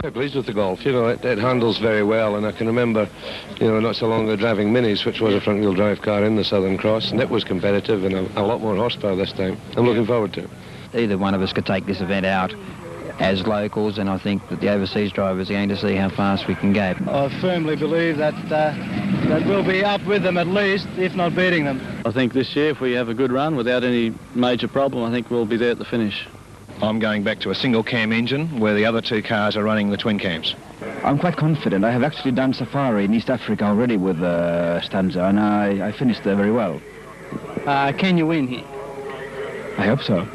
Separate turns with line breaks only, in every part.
I'm pleased with the Golf. You know, it handles very well, and I can remember, you know, not so long ago driving Minis, which was a front-wheel drive car in the Southern Cross, and it was competitive and a lot more horsepower this time. I'm looking forward to it.
Either one of us could take this event out as locals, and I think that the overseas drivers are going to see how fast we can go.
I firmly believe that we'll be up with them at least, if not beating them.
I think this year, if we have a good run without any major problem, I think we'll be there at the finish.
I'm going back to a single cam engine where the other two cars are running the twin cams.
I'm quite confident. I have actually done safari in East Africa already with Stanza, and I finished there very well.
Can you win here?
I hope so.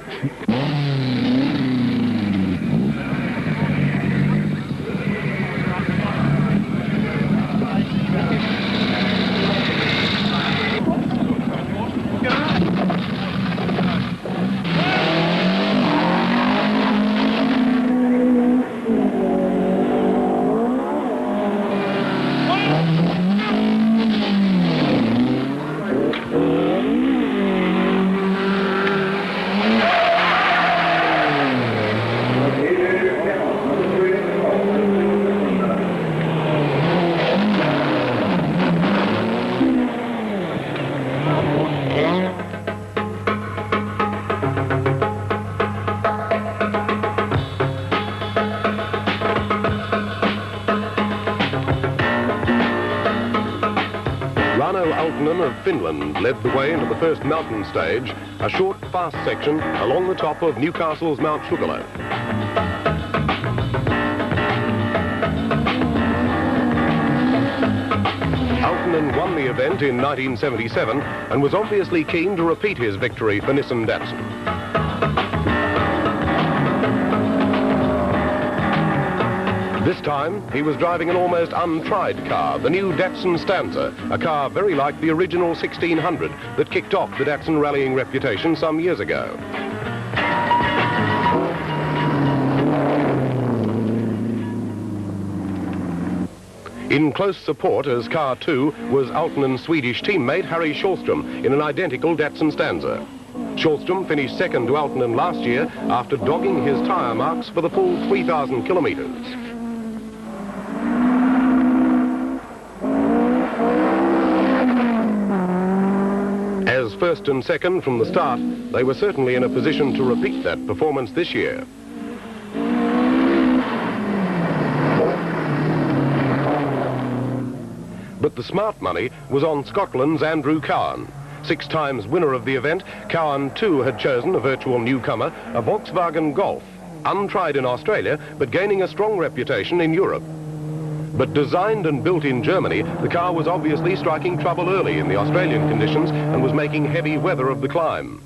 Aaltonen of Finland led the way into the first mountain stage, a short, fast section along the top of Newcastle's Mount Sugarloaf. Aaltonen won the event in 1977 and was obviously keen to repeat his victory for Nissan Datsun. This time, he was driving an almost untried car, the new Datsun Stanza, a car very like the original 1600 that kicked off the Datsun rallying reputation some years ago. In close support as car 2 was Aaltonen's Swedish teammate Harry Kallstrom in an identical Datsun Stanza. Kallstrom finished second to Aaltonen last year after dogging his tyre marks for the full 3,000 kilometres. As first and second from the start, they were certainly in a position to repeat that performance this year. But the smart money was on Scotland's Andrew Cowan. 6 times winner of the event, Cowan too had chosen a virtual newcomer, a Volkswagen Golf, untried in Australia, but gaining a strong reputation in Europe. But designed and built in Germany, the car was obviously striking trouble early in the Australian conditions and was making heavy weather of the climb.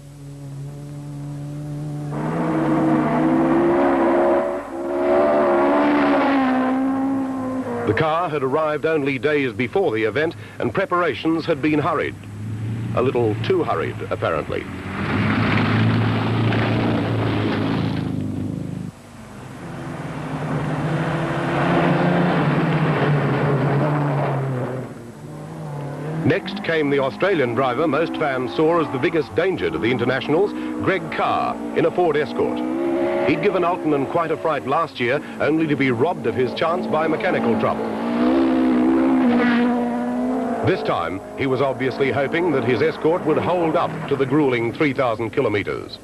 The car had arrived only days before the event and preparations had been hurried. A little too hurried, apparently. Next came the Australian driver most fans saw as the biggest danger to the internationals, Greg Carr, in a Ford Escort. He'd given Aaltonen quite a fright last year, only to be robbed of his chance by mechanical trouble. This time, he was obviously hoping that his Escort would hold up to the grueling 3,000 kilometres.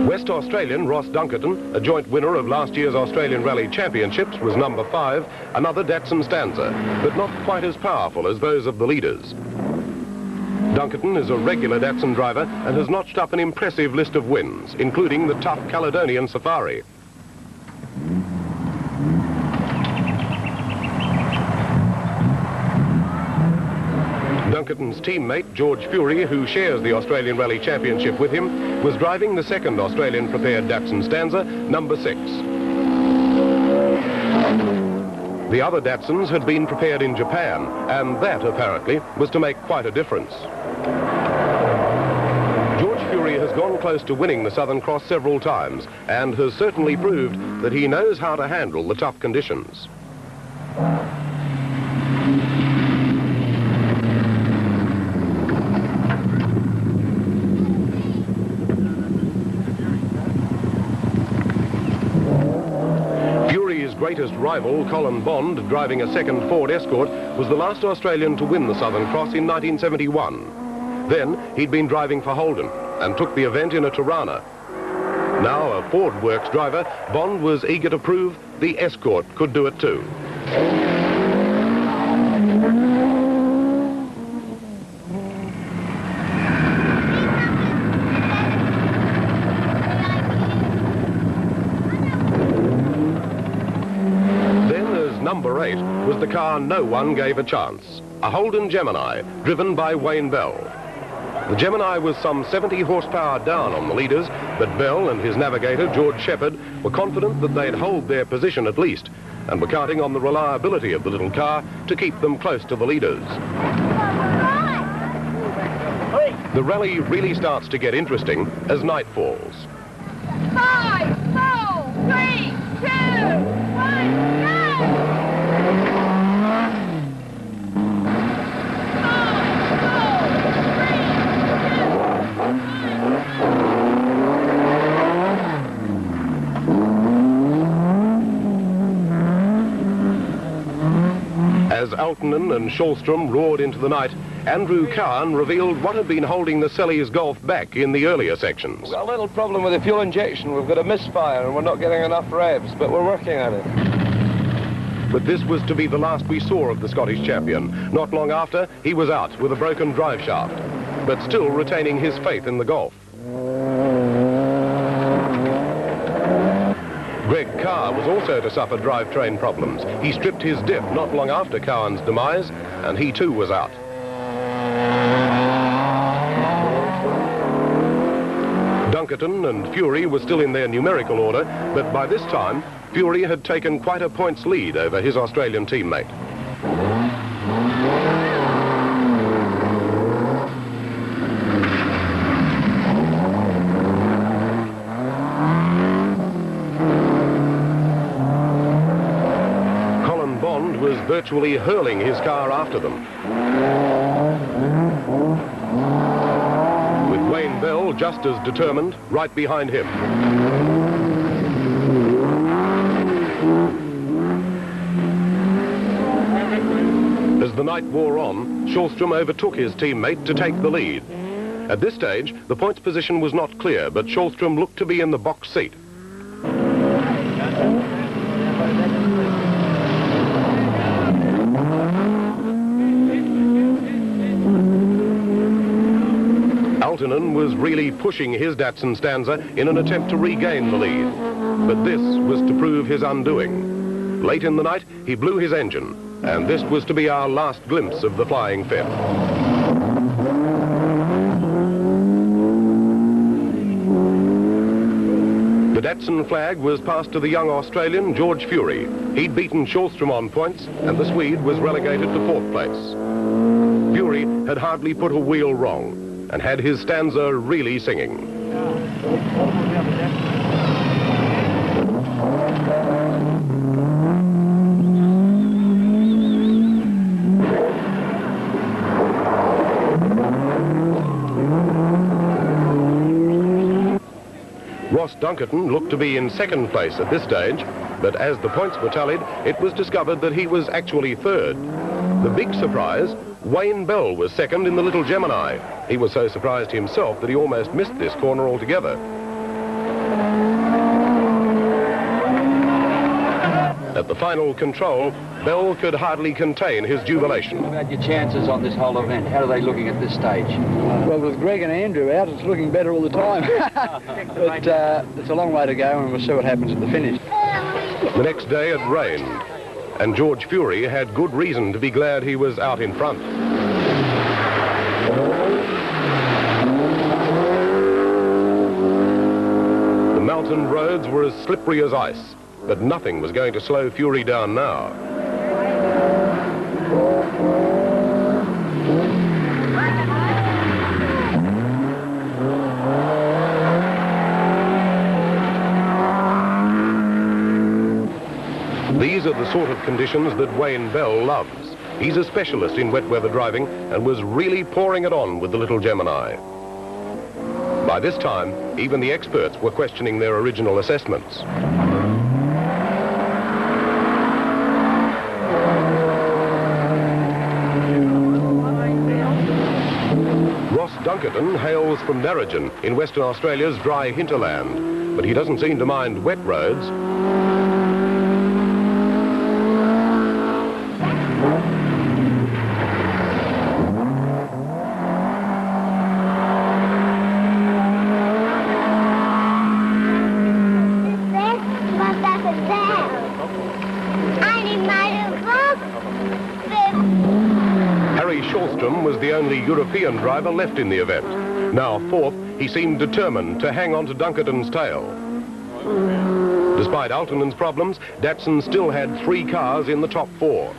West Australian Ross Dunkerton, a joint winner of last year's Australian Rally Championships, was number 5, another Datsun Stanza, but not quite as powerful as those of the leaders. Dunkerton is a regular Datsun driver and has notched up an impressive list of wins, including the tough Caledonian Safari. Dunkerton's teammate, George Fury, who shares the Australian Rally Championship with him, was driving the second Australian-prepared Datsun Stanza, number 6. The other Datsuns had been prepared in Japan, and that, apparently, was to make quite a difference. George Fury has gone close to winning the Southern Cross several times, and has certainly proved that he knows how to handle the tough conditions. greatest rival, Colin Bond, driving a second Ford Escort, was the last Australian to win the Southern Cross in 1971. Then he'd been driving for Holden and took the event in a Tirana. Now a Ford Works driver, Bond was eager to prove the Escort could do it too. Number 8 was the car no one gave a chance, a Holden Gemini, driven by Wayne Bell. The Gemini was some 70 horsepower down on the leaders, but Bell and his navigator, George Shepherd, were confident that they'd hold their position at least, and were counting on the reliability of the little car to keep them close to the leaders. The rally really starts to get interesting as night falls.
5, 4, 3, 2, 1, go!
As Aaltonen and Kallstrom roared into the night, Andrew Cowan revealed what had been holding the Sellies Golf back in the earlier sections.
We've got a little problem with the fuel injection. We've got a misfire and we're not getting enough revs, but we're working at it.
But this was to be the last we saw of the Scottish champion. Not long after, he was out with a broken drive shaft, but still retaining his faith in the Golf. Greg Carr was also to suffer drivetrain problems. He stripped his diff not long after Cowan's demise, and he too was out. Dunkerton and Fury were still in their numerical order, but by this time, Fury had taken quite a points lead over his Australian teammate. Colin Bond was virtually hurling his car after them, with Wayne Bell just as determined right behind him. As the night wore on, Kallstrom overtook his teammate to take the lead. At this stage, the points position was not clear, but Kallstrom looked to be in the box seat. Aaltonen was really pushing his Datsun Stanza in an attempt to regain the lead, but this was to prove his undoing. Late in the night, he blew his engine, and this was to be our last glimpse of the flying fifth. The Datsun flag was passed to the young Australian George Fury. He'd beaten Kallstrom on points, and the Swede was relegated to 4th place. Fury had hardly put a wheel wrong, and had his stanza really singing. Ross Dunkerton looked to be in 2nd place at this stage, but as the points were tallied, it was discovered that he was actually 3rd. The big surprise, Wayne Bell was 2nd in the little Gemini. He was so surprised himself that he almost missed this corner altogether. At the final control, Bell could hardly contain his jubilation.
What about your chances on this whole event? How are they looking at this stage?
Well, with Greg and Andrew out, it's looking better all the time. But it's a long way to go, and we'll see what happens at the finish.
The next day it rained, and George Fury had good reason to be glad he was out in front. The mountain roads were as slippery as ice, but nothing was going to slow Fury down now. These are the sort of conditions that Wayne Bell loves. He's a specialist in wet weather driving and was really pouring it on with the little Gemini. By this time, even the experts were questioning their original assessments. Dunkerton hails from Narrogin in Western Australia's dry hinterland, but he doesn't seem to mind wet roads. Was the only European driver left in the event. Now fourth, he seemed determined to hang on to Dunkerton's tail. Despite Aaltonen's problems, Datsun still had 3 cars in the top 4.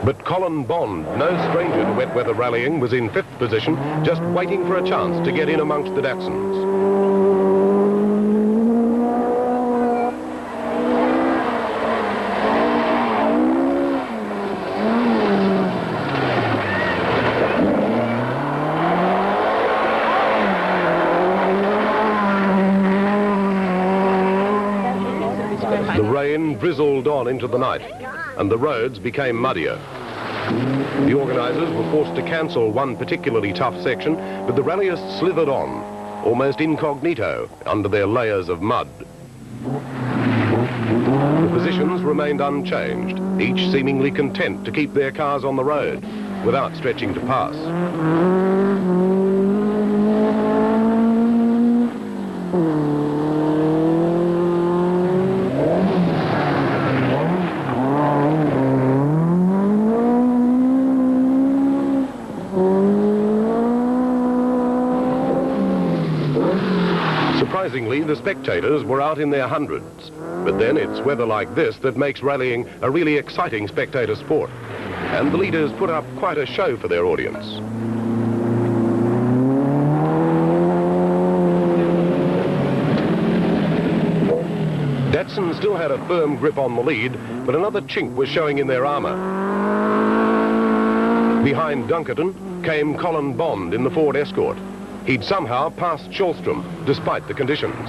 But Colin Bond, no stranger to wet weather rallying, was in 5th position, just waiting for a chance to get in amongst the Datsuns. The rain drizzled on into the night, and the roads became muddier. The organisers were forced to cancel one particularly tough section, but the rallyists slithered on, almost incognito, under their layers of mud. The positions remained unchanged, each seemingly content to keep their cars on the road, without stretching to pass. Surprisingly, the spectators were out in their hundreds. But then it's weather like this that makes rallying a really exciting spectator sport. And the leaders put up quite a show for their audience. Datsun still had a firm grip on the lead, but another chink was showing in their armour. Behind Dunkerton came Colin Bond in the Ford Escort. He'd somehow passed Kallstrom, despite the conditions.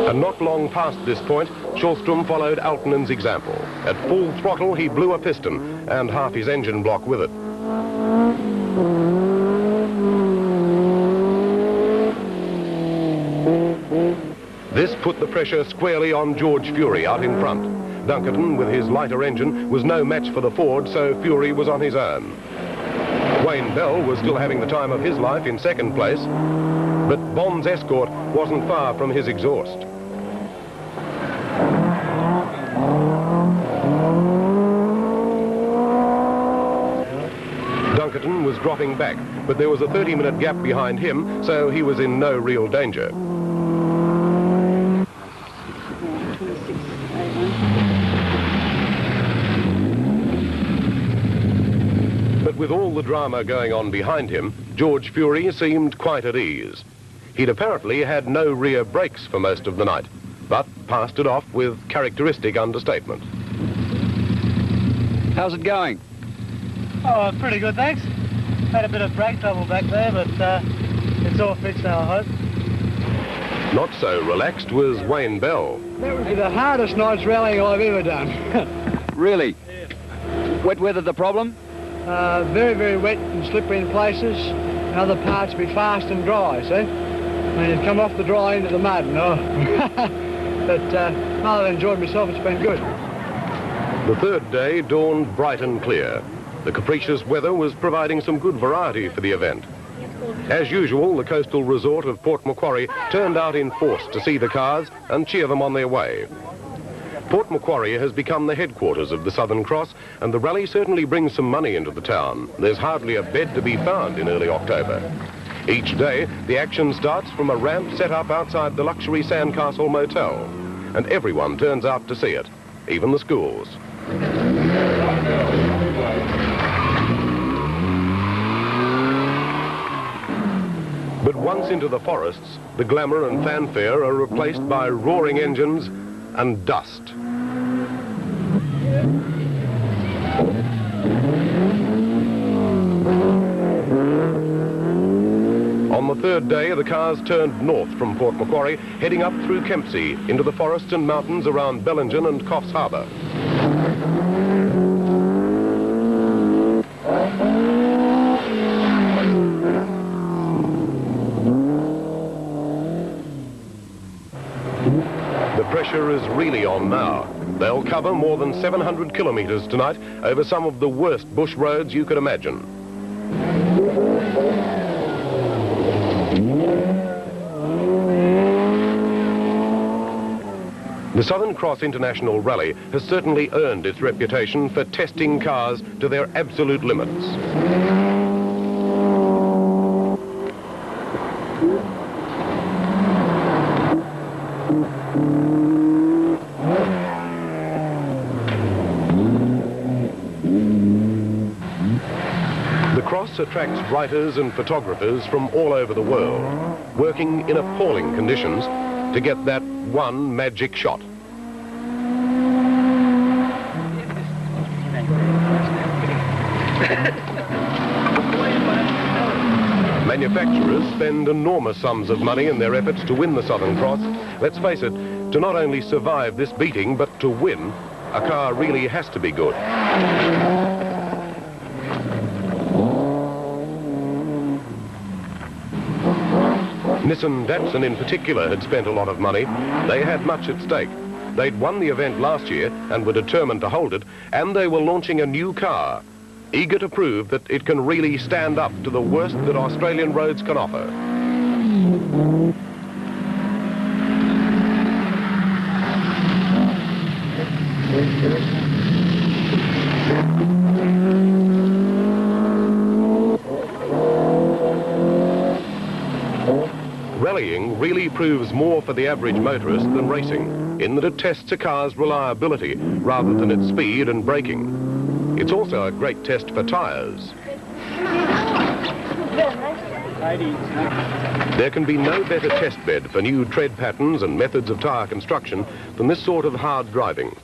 And not long past this point, Kallstrom followed Aaltonen's example. At full throttle, he blew a piston, and half his engine block with it. This put the pressure squarely on George Fury out in front. Dunkerton, with his lighter engine, was no match for the Ford, so Fury was on his own. Wayne Bell was still having the time of his life in 2nd place, but Bond's Escort wasn't far from his exhaust. Dunkerton was dropping back, but there was a 30-minute gap behind him, so he was in no real danger. But with all the drama going on behind him, George Fury seemed quite at ease. He'd apparently had no rear brakes for most of the night, but passed it off with characteristic understatement.
How's it going?
Oh, pretty good, thanks. Had a bit of brake trouble back there, but it's all fixed now, I hope.
Not so relaxed was Wayne Bell.
That would be the hardest night's rallying I've ever done.
Really? Wet weather the problem?
Very, very wet and slippery in places. Other parts be fast and dry, see? I mean, you'd come off the dry into the mud, no. But I enjoyed myself, it's been good.
The 3rd day dawned bright and clear. The capricious weather was providing some good variety for the event. As usual, the coastal resort of Port Macquarie turned out in force to see the cars and cheer them on their way. Port Macquarie has become the headquarters of the Southern Cross, and the rally certainly brings some money into the town. There's hardly a bed to be found in early October. Each day, the action starts from a ramp set up outside the luxury Sandcastle Motel, and everyone turns out to see it, even the schools. But once into the forests, the glamour and fanfare are replaced by roaring engines and dust. On the third day, the cars turned north from Port Macquarie, heading up through Kempsey into the forests and mountains around Bellingen and Coffs Harbour. The pressure is really on now. They'll cover more than 700 kilometres tonight over some of the worst bush roads you could imagine. The Southern Cross International Rally has certainly earned its reputation for testing cars to their absolute limits. The cross attracts writers and photographers from all over the world, working in appalling conditions to get that one magic shot. Manufacturers spend enormous sums of money in their efforts to win the Southern Cross. Let's face it, to not only survive this beating, but to win, a car really has to be good. Nissan Datsun in particular had spent a lot of money. They had much at stake. They'd won the event last year and were determined to hold it, and they were launching a new car, eager to prove that it can really stand up to the worst that Australian roads can offer. Rallying really proves more for the average motorist than racing, in that it tests a car's reliability rather than its speed and braking. It's also a great test for tyres. There can be no better test bed for new tread patterns and methods of tyre construction than this sort of hard driving.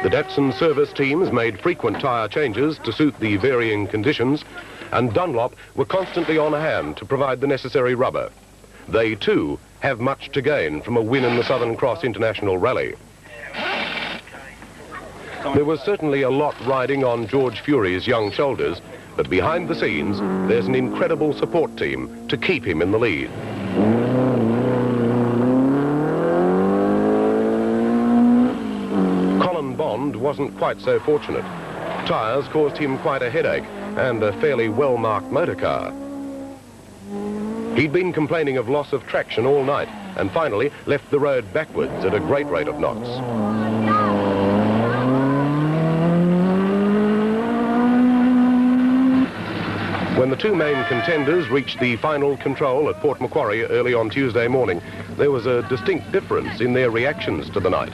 The Datsun service teams made frequent tyre changes to suit the varying conditions, and Dunlop were constantly on hand to provide the necessary rubber. They, too, have much to gain from a win in the Southern Cross International Rally. There was certainly a lot riding on George Fury's young shoulders, but behind the scenes, there's an incredible support team to keep him in the lead. Colin Bond wasn't quite so fortunate. Tyres caused him quite a headache and a fairly well-marked motor car. He'd been complaining of loss of traction all night and finally left the road backwards at a great rate of knots. When the two main contenders reached the final control at Port Macquarie early on Tuesday morning, there was a distinct difference in their reactions to the night.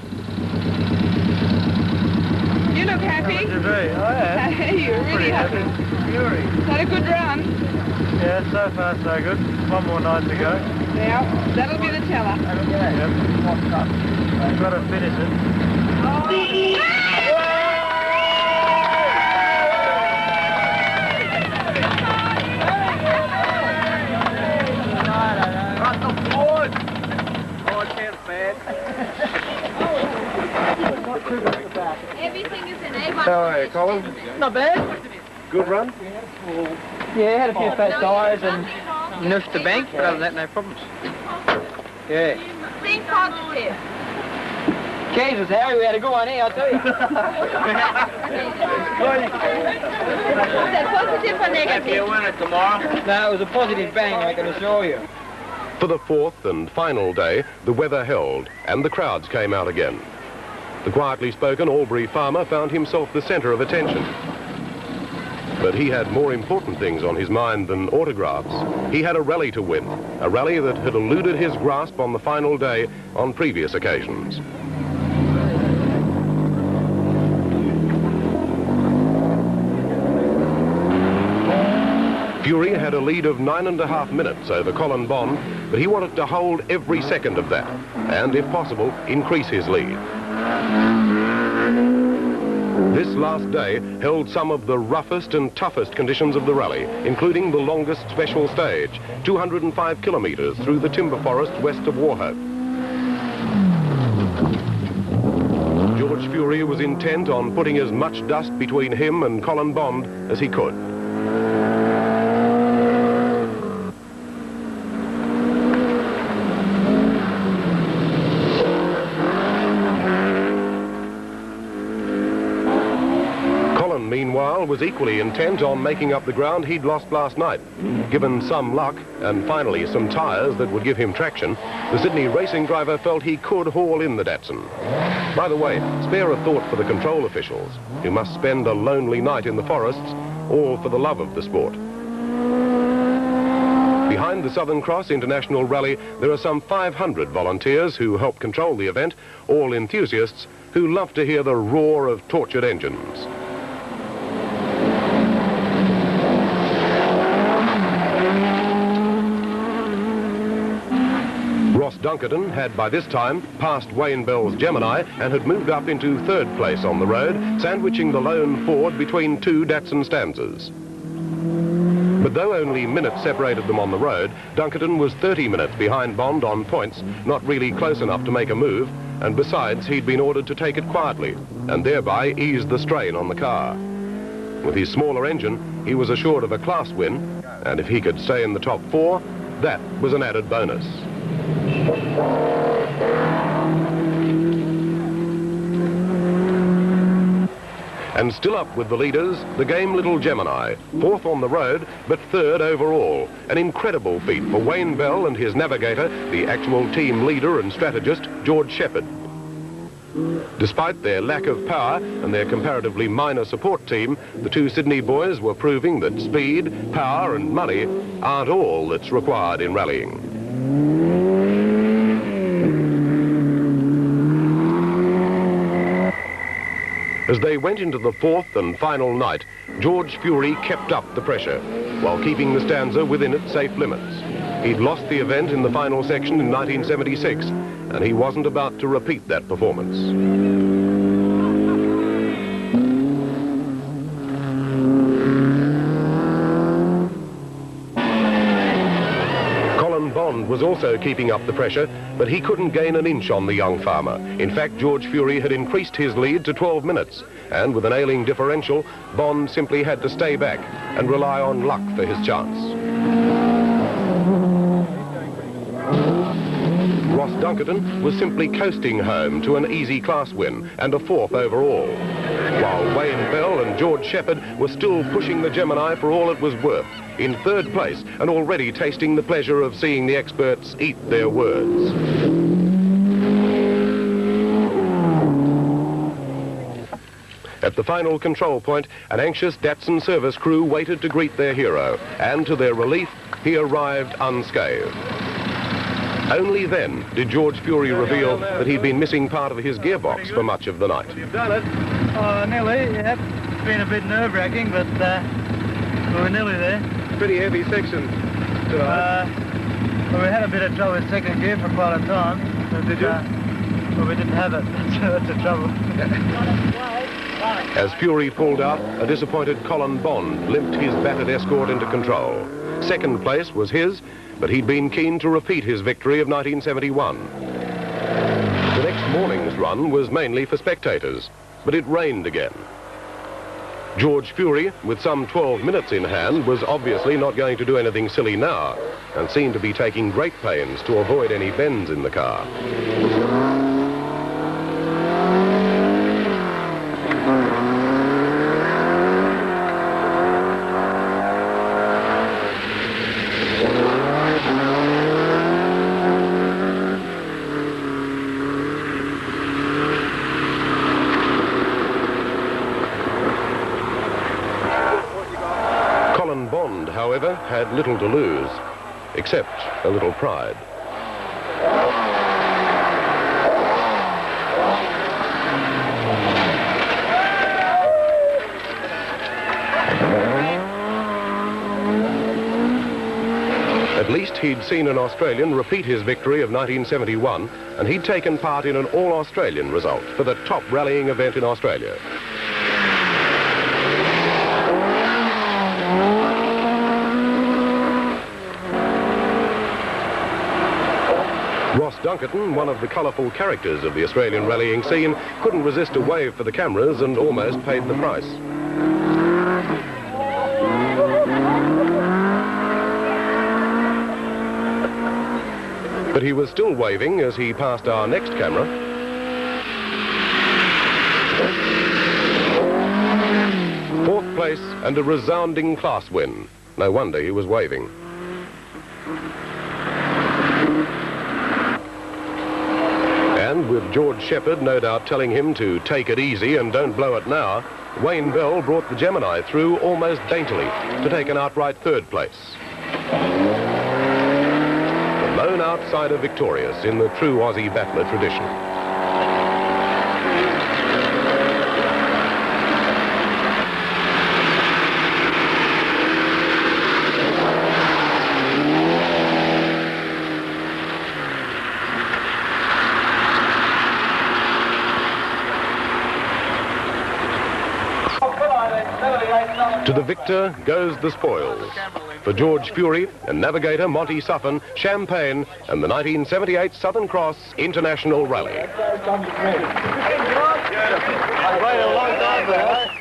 You look happy. You're really happy.
Fury.
Had a good run.
Yeah, so far so good. One more night to go.
Yeah, that'll be the teller.
Yep. Got to finish it.
Everything is in A1.
How are you, Colin?
Not bad.
Good run?
Yeah, had a few fat tyres and nuffed the bank, but other than that, no problems. Yeah.
Think positive.
Jesus, Harry, we had a good one here, I'll tell you.
Is that positive or negative?
win it tomorrow? No, it was a positive bang, I can assure you.
For the fourth and final day, the weather held and the crowds came out again. The quietly spoken Albury farmer found himself the centre of attention. But he had more important things on his mind than autographs. He had a rally to win, a rally that had eluded his grasp on the final day on previous occasions. Fury had a lead of 9.5 minutes over Colin Bond, but he wanted to hold every second of that, and if possible, increase his lead. This last day held some of the roughest and toughest conditions of the rally, including the longest special stage, 205 kilometres through the timber forest west of Wauchope. George Fury was intent on putting as much dust between him and Colin Bond as he could. Meanwhile, was equally intent on making up the ground he'd lost last night. Given some luck and finally some tyres that would give him traction, the Sydney racing driver felt he could haul in the Datsun. By the way, spare a thought for the control officials, who must spend a lonely night in the forests, all for the love of the sport. Behind the Southern Cross International Rally, there are some 500 volunteers who help control the event, all enthusiasts who love to hear the roar of tortured engines. Dunkerton had by this time passed Wayne Bell's Gemini and had moved up into third place on the road, sandwiching the lone Ford between two Datsun Stanzas. But though only minutes separated them on the road, Dunkerton was 30 minutes behind Bond on points, not really close enough to make a move, and besides he'd been ordered to take it quietly and thereby ease the strain on the car. With his smaller engine, he was assured of a class win, and if he could stay in the top 4, that was an added bonus. And still up with the leaders, the game little Gemini, 4th on the road, but 3rd overall. An incredible feat for Wayne Bell and his navigator, the actual team leader and strategist, George Shepherd. Despite their lack of power and their comparatively minor support team, the two Sydney boys were proving that speed, power and money aren't all that's required in rallying. As they went into the 4th and final night, George Fury kept up the pressure, while keeping the Stanza within its safe limits. He'd lost the event in the final section in 1976, and he wasn't about to repeat that performance. Bond was also keeping up the pressure, but he couldn't gain an inch on the young farmer. In fact, George Fury had increased his lead to 12 minutes, and with an ailing differential, Bond simply had to stay back and rely on luck for his chance. Ross Dunkerton was simply coasting home to an easy class win and a 4th overall, while Wayne Bell and George Shepherd were still pushing the Gemini for all it was worth, in 3rd place and already tasting the pleasure of seeing the experts eat their words. At the final control point, an anxious Datsun service crew waited to greet their hero, and to their relief, he arrived unscathed. Only then did George Fury reveal that he'd been missing part of his gearbox for much of the night.
You've done it. Oh, nearly, yep. It's been a bit nerve-wracking, but we're nearly there.
Pretty heavy section.
Well, we had a bit of trouble with second gear for quite a time. But,
did you?
Well, we didn't have it. That's the trouble.
As Fury pulled out, a disappointed Colin Bond limped his battered Escort into control. 2nd place was his, but he'd been keen to repeat his victory of 1971. The next morning's run was mainly for spectators, but it rained again. George Fury, with some 12 minutes in hand, was obviously not going to do anything silly now, and seemed to be taking great pains to avoid any bends in the car. Bond, however, had little to lose, except a little pride. At least he'd seen an Australian repeat his victory of 1971, and he'd taken part in an all-Australian result for the top rallying event in Australia. Ross Dunkerton, one of the colourful characters of the Australian rallying scene, couldn't resist a wave for the cameras and almost paid the price. But he was still waving as he passed our next camera. Fourth place and a resounding class win. No wonder he was waving. And with George Shepherd no doubt telling him to take it easy and don't blow it now, Wayne Bell brought the Gemini through almost daintily to take an outright third place. The lone outsider victorious in the true Aussie battler tradition. To the victor goes the spoils. For George Fury and navigator Monty Suffin, champagne and the 1978 Southern Cross International Rally.
Wait a long time there, eh?